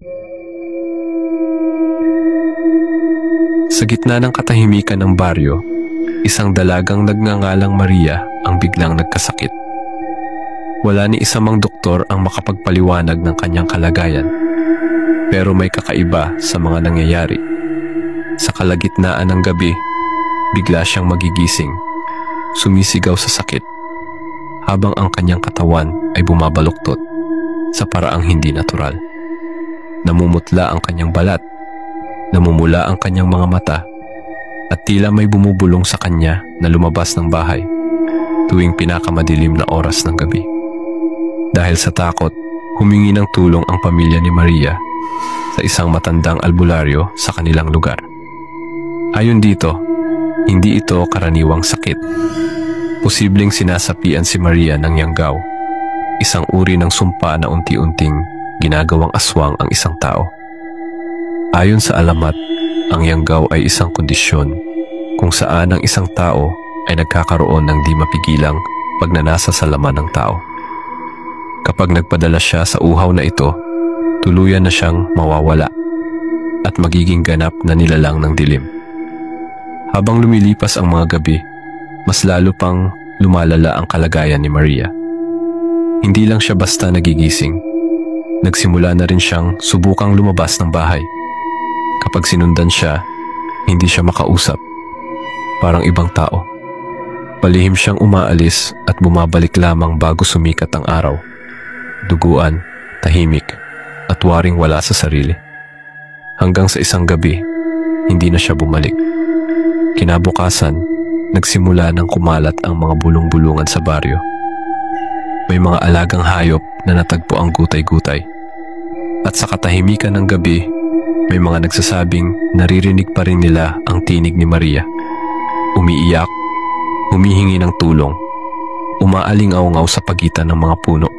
Sa gitna ng katahimikan ng baryo, isang dalagang nagngangalang Maria ang biglang nagkasakit. Wala ni isa mang doktor ang makapagpaliwanag ng kanyang kalagayan, pero may kakaiba sa mga nangyayari. Sa kalagitnaan ng gabi, bigla siyang magigising, sumisigaw sa sakit, habang ang kanyang katawan ay bumabaluktot sa paraang hindi natural. Namumutla ang kanyang balat, namumula ang kanyang mga mata, at tila may bumubulong sa kanya na lumabas ng bahay tuwing pinakamadilim na oras ng gabi. Dahil sa takot, humingi ng tulong ang pamilya ni Maria sa isang matandang albularyo sa kanilang lugar. Ayon dito, hindi ito karaniwang sakit. Posibleng sinasapian si Maria ng yanggaw, isang uri ng sumpa na unti-unting ginagawang aswang ang isang tao. Ayon sa alamat, ang yanggaw ay isang kondisyon kung saan ang isang tao ay nagkakaroon ng di mapigilang pagnanasa sa laman ng tao. Kapag nagpadala siya sa uhaw na ito, tuluyan na siyang mawawala at magiging ganap na nilalang ng dilim. Habang lumilipas ang mga gabi, mas lalo pang lumalala ang kalagayan ni Maria. Hindi lang siya basta nagigising, nagsimula na rin siyang subukang lumabas ng bahay. Kapag sinundan siya, hindi siya makausap, parang ibang tao. Palihim siyang umaalis at bumabalik lamang bago sumikat ang araw. Duguan, tahimik, at waring wala sa sarili. Hanggang sa isang gabi, hindi na siya bumalik. Kinabukasan, nagsimula ng kumalat ang mga bulong-bulungan sa baryo. May mga alagang hayop na natagpo ang gutay-gutay. At sa katahimikan ng gabi, may mga nagsasabing naririnig pa rin nila ang tinig ni Maria. Umiiyak, humihingi ng tulong, umaaling-aungaw sa pagitan ng mga puno.